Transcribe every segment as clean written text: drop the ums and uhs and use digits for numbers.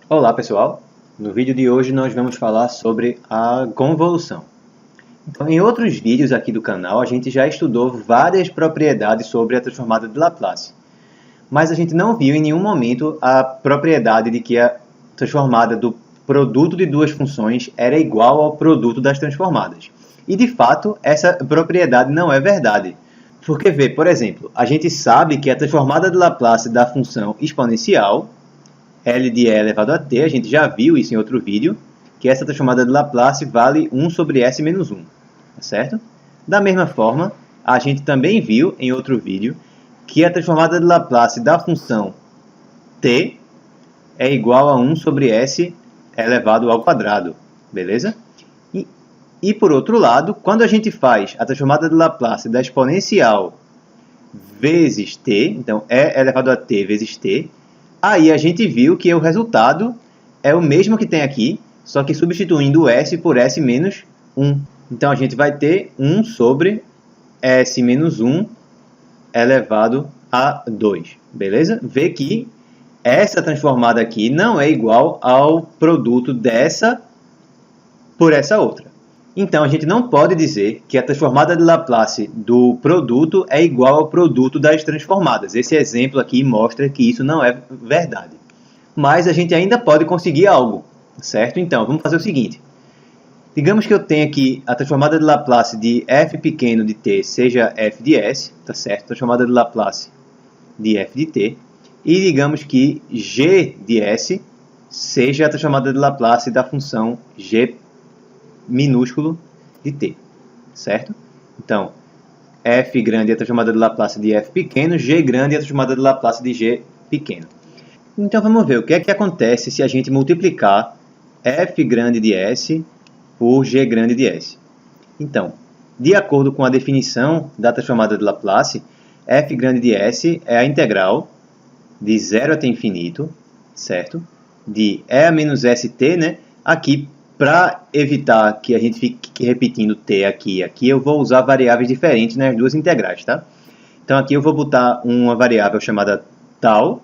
Olá pessoal, no vídeo de hoje nós vamos falar sobre a convolução. Então, em outros vídeos aqui do canal a gente já estudou várias propriedades sobre a transformada de Laplace, mas a gente não viu em nenhum momento a propriedade de que a transformada do produto de duas funções era igual ao produto das transformadas. E de fato essa propriedade não é verdade. Porque, por exemplo, a gente sabe que a transformada de Laplace da função exponencial L de E elevado a t, a gente já viu isso em outro vídeo, que essa transformada de Laplace vale 1 sobre S menos 1, certo? Da mesma forma, a gente também viu em outro vídeo que a transformada de Laplace da função t é igual a 1 sobre S elevado ao quadrado, beleza? E por outro lado, quando a gente faz a transformada de Laplace da exponencial vezes t, então E elevado a t vezes t, aí a gente viu que o resultado é o mesmo que tem aqui, só que substituindo o S por S menos 1. Então a gente vai ter 1 sobre S menos 1 elevado a 2. Beleza? Vê que essa transformada aqui não é igual ao produto dessa por essa outra. Então a gente não pode dizer que a transformada de Laplace do produto é igual ao produto das transformadas. Esse exemplo aqui mostra que isso não é verdade. Mas a gente ainda pode conseguir algo, certo? Então vamos fazer o seguinte. Digamos que eu tenha aqui a transformada de Laplace de f pequeno de t seja f de s, tá certo? Transformada de Laplace de f de t. E digamos que g de s seja a transformada de Laplace da função g minúsculo de t, certo? Então, f grande é a transformada de Laplace de f pequeno, g grande é a transformada de Laplace de g pequeno. Então, vamos ver o que é que acontece se a gente multiplicar f grande de s por g grande de s. Então, de acordo com a definição da transformada de Laplace, f grande de s é a integral de 0 até infinito, certo? De e a menos st, né? Aqui, para evitar que a gente fique repetindo t aqui e aqui, eu vou usar variáveis diferentes nas duas integrais, tá? Então aqui eu vou botar uma variável chamada tal,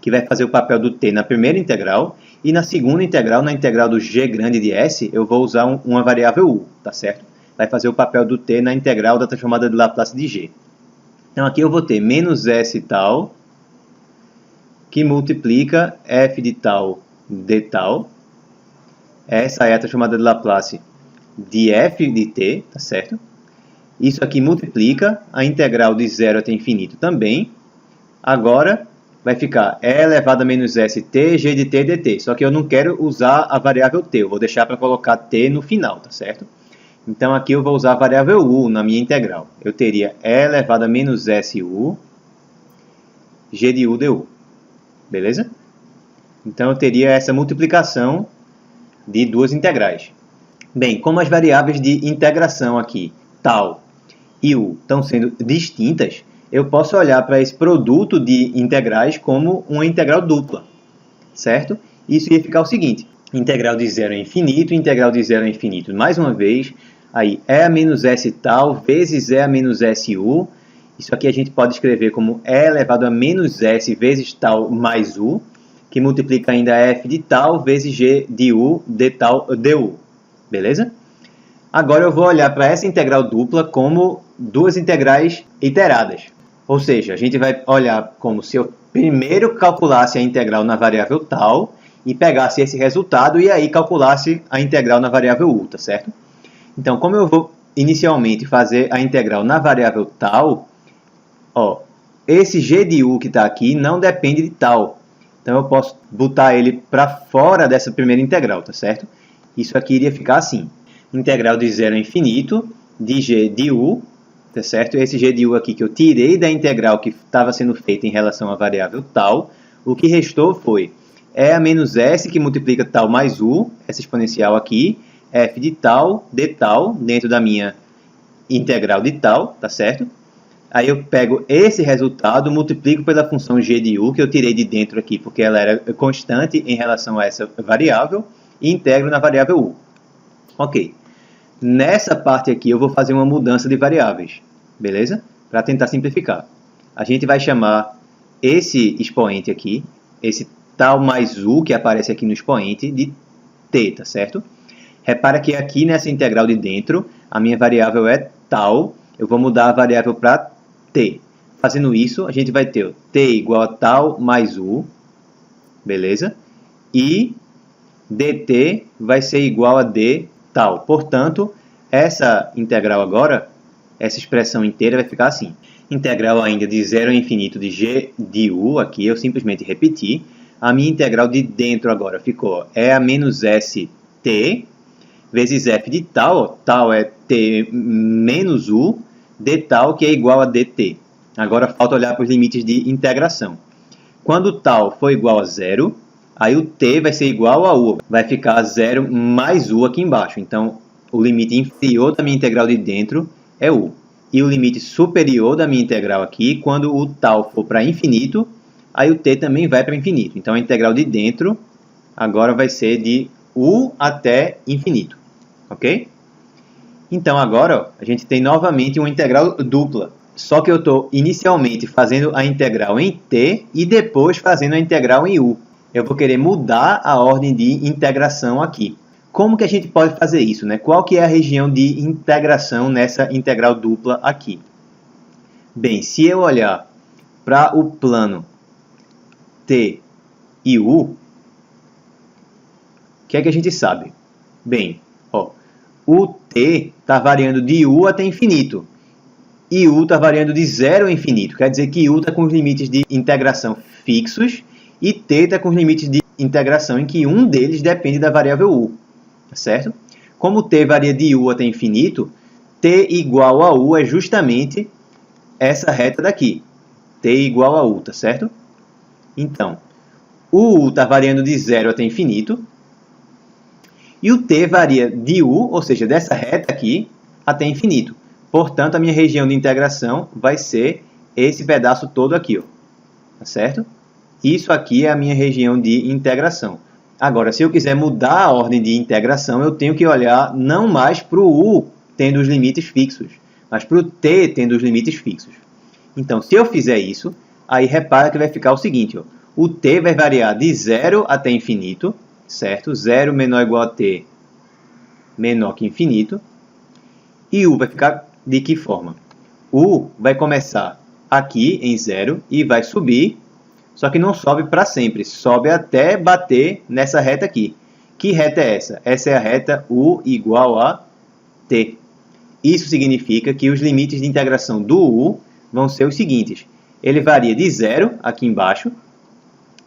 que vai fazer o papel do t na primeira integral, e na segunda integral, na integral do g grande de s, eu vou usar uma variável u, tá certo? Vai fazer o papel do t na integral da transformada de Laplace de g. Então aqui eu vou ter menos s tal, que multiplica f de tal de tal. Essa é a transformada de Laplace de f de t, tá certo? Isso aqui multiplica a integral de 0 até infinito também. Agora vai ficar e elevado a menos st, g de t dt. Só que eu não quero usar a variável t, eu vou deixar para colocar t no final, tá certo? Então aqui eu vou usar a variável u na minha integral. Eu teria e elevado a menos su, g de u du. Beleza? Então eu teria essa multiplicação de duas integrais. Bem, como as variáveis de integração aqui, tal e u, estão sendo distintas, eu posso olhar para esse produto de integrais como uma integral dupla, certo? Isso ia ficar o seguinte, integral de 0 a infinito, integral de 0 a infinito, mais uma vez, aí e a menos s tal vezes e a menos su, isso aqui a gente pode escrever como e elevado a menos s vezes tal mais u, que multiplica ainda f de tal vezes g de u de tal du. Beleza? Agora eu vou olhar para essa integral dupla como duas integrais iteradas. Ou seja, a gente vai olhar como se eu primeiro calculasse a integral na variável tal e pegasse esse resultado e aí calculasse a integral na variável u, tá certo? Então, como eu vou inicialmente fazer a integral na variável tal, ó, esse g de u que está aqui não depende de tal. Então, eu posso botar ele para fora dessa primeira integral, tá certo? Isso aqui iria ficar assim. Integral de 0 a infinito de g de u, tá certo? Esse g de u aqui que eu tirei da integral que estava sendo feita em relação à variável tal. O que restou foi e a menos s, que multiplica tal mais u, essa exponencial aqui, f de tal, dentro da minha integral de tal, tá certo? Aí eu pego esse resultado, multiplico pela função g de u, que eu tirei de dentro aqui, porque ela era constante em relação a essa variável, e integro na variável u. Ok. Nessa parte aqui eu vou fazer uma mudança de variáveis, beleza? Para tentar simplificar. A gente vai chamar esse expoente aqui, esse tal mais u, que aparece aqui no expoente, de t, tá certo? Repara que aqui nessa integral de dentro, a minha variável é tal, eu vou mudar a variável para t. Fazendo isso, a gente vai ter o t igual a tal mais u, beleza? E dt vai ser igual a d tal. Portanto, essa integral agora, essa expressão inteira vai ficar assim. Integral ainda de 0 a infinito de g de u, aqui eu simplesmente repeti. A minha integral de dentro agora ficou e a menos st vezes f de tal, tal é t menos u, d tal que é igual a dt. Agora falta olhar para os limites de integração. Quando tal for igual a zero, aí o t vai ser igual a u, vai ficar 0 mais u aqui embaixo. Então, o limite inferior da minha integral de dentro é u. E o limite superior da minha integral aqui, quando o tal for para infinito, aí o t também vai para infinito. Então, a integral de dentro agora vai ser de u até infinito. Ok? Então, agora ó, a gente tem novamente uma integral dupla. Só que eu estou inicialmente fazendo a integral em t e depois fazendo a integral em u. Eu vou querer mudar a ordem de integração aqui. Como que a gente pode fazer isso, né? Qual que é a região de integração nessa integral dupla aqui? Bem, se eu olhar para o plano t e u, o que é que a gente sabe? Bem, ó, o t está variando de u até infinito. E u está variando de 0 a infinito. Quer dizer que u está com os limites de integração fixos e t está com os limites de integração em que um deles depende da variável u. Tá certo? Como t varia de u até infinito, t igual a u é justamente essa reta daqui. T igual a u, tá certo? Então, o u está variando de 0 até infinito. E o t varia de u, ou seja, dessa reta aqui, até infinito. Portanto, a minha região de integração vai ser esse pedaço todo aqui, ó. Tá certo? Isso aqui é a minha região de integração. Agora, se eu quiser mudar a ordem de integração, eu tenho que olhar não mais para o u tendo os limites fixos, mas para o t tendo os limites fixos. Então, se eu fizer isso, aí repara que vai ficar o seguinte, ó. O t vai variar de 0 até infinito, certo? 0 menor ou igual a t menor que infinito. E u vai ficar de que forma? U vai começar aqui em 0 e vai subir, só que não sobe para sempre, sobe até bater nessa reta aqui. Que reta é essa? Essa é a reta u igual a t. Isso significa que os limites de integração do u vão ser os seguintes. Ele varia de 0 aqui embaixo,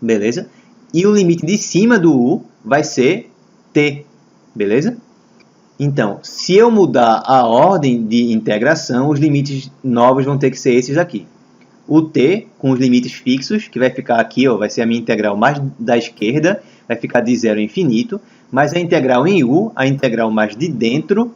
beleza? E o limite de cima do u vai ser t, beleza? Então, se eu mudar a ordem de integração, os limites novos vão ter que ser esses aqui. O t, com os limites fixos, que vai ficar aqui, ó, vai ser a minha integral mais da esquerda, vai ficar de 0 a infinito, mas a integral em u, a integral mais de dentro,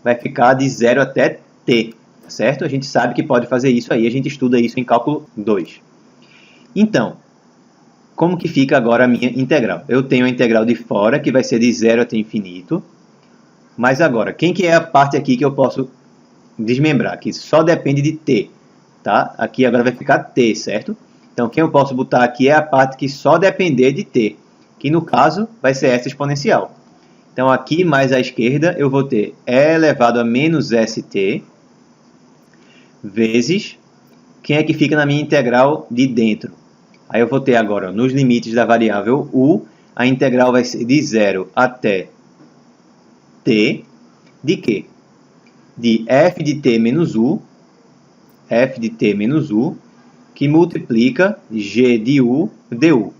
vai ficar de 0 até t, certo? A gente sabe que pode fazer isso aí, a gente estuda isso em cálculo 2. Então, como que fica agora a minha integral? Eu tenho a integral de fora, que vai ser de 0 até infinito. Mas agora, quem que é a parte aqui que eu posso desmembrar? Que só depende de t, tá? Aqui agora vai ficar t, certo? Então, quem eu posso botar aqui é a parte que só depender de t, que no caso vai ser essa exponencial. Então, aqui mais à esquerda eu vou ter e elevado a menos st vezes quem é que fica na minha integral de dentro. Aí eu vou ter agora, nos limites da variável u, a integral vai ser de 0 até t, de quê? De f de t menos u, que multiplica g de u du.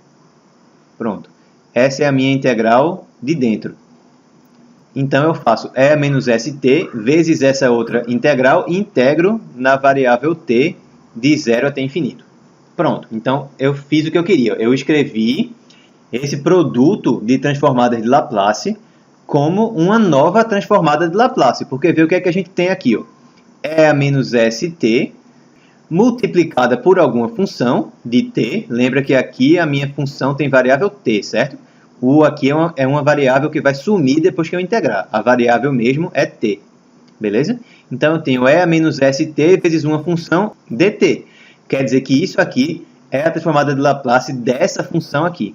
Pronto. Essa é a minha integral de dentro. Então, eu faço e menos st vezes essa outra integral e integro na variável t de 0 até infinito. Pronto. Então, eu fiz o que eu queria. Eu escrevi esse produto de transformadas de Laplace como uma nova transformada de Laplace. Porque vê o que é que a gente tem aqui, ó. E menos st multiplicada por alguma função de t. Lembra que aqui a minha função tem variável t, certo? O aqui é uma variável que vai sumir depois que eu integrar. A variável mesmo é t. Beleza? Então, eu tenho e menos st vezes uma função dt. Quer dizer que isso aqui é a transformada de Laplace dessa função aqui.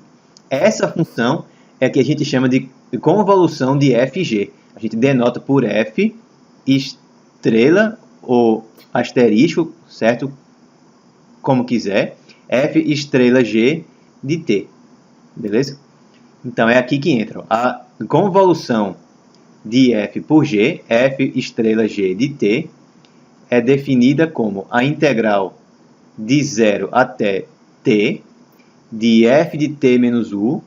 essa função é que a gente chama de convolução de fg. A gente denota por f estrela ou asterisco, certo? Como quiser, f estrela g de t, beleza? Então é aqui que entra a convolução de f por g, f estrela g de t, é definida como a integral de 0 até t de f de t menos u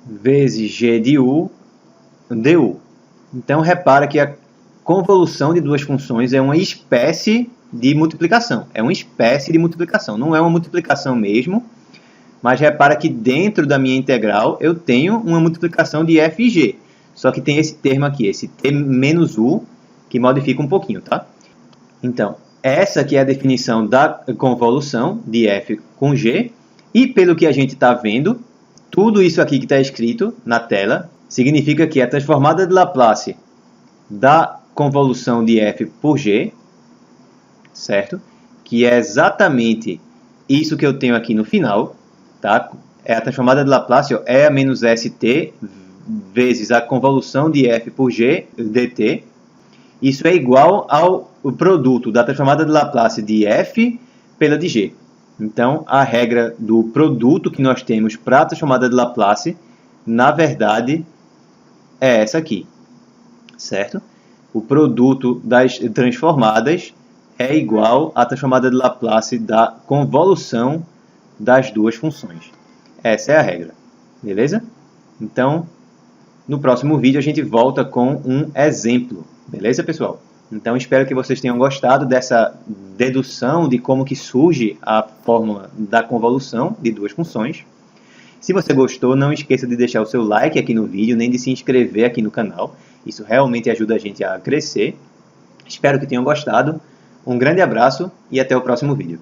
vezes g de u du. Então repara que a convolução de duas funções é uma espécie de multiplicação. É uma espécie de multiplicação, não é uma multiplicação mesmo, mas repara que dentro da minha integral eu tenho uma multiplicação de f e g. Só que tem esse termo aqui, esse t menos u, que modifica um pouquinho, tá? Então, essa aqui é a definição da convolução de f com g. E pelo que a gente está vendo, tudo isso aqui que está escrito na tela significa que a transformada de Laplace da convolução de f por g, certo? Que é exatamente isso que eu tenho aqui no final, tá? É a transformada de Laplace, ó, E menos st vezes a convolução de f por g dt. Isso é igual ao produto da transformada de Laplace de f pela de g. Então, a regra do produto que nós temos para a transformada de Laplace, na verdade, é essa aqui, certo? O produto das transformadas é igual à transformada de Laplace da convolução das duas funções. Essa é a regra, beleza? Então, no próximo vídeo a gente volta com um exemplo, beleza, pessoal? Então, espero que vocês tenham gostado dessa dedução de como que surge a fórmula da convolução de duas funções. Se você gostou, não esqueça de deixar o seu like aqui no vídeo, nem de se inscrever aqui no canal. Isso realmente ajuda a gente a crescer. Espero que tenham gostado. Um grande abraço e até o próximo vídeo.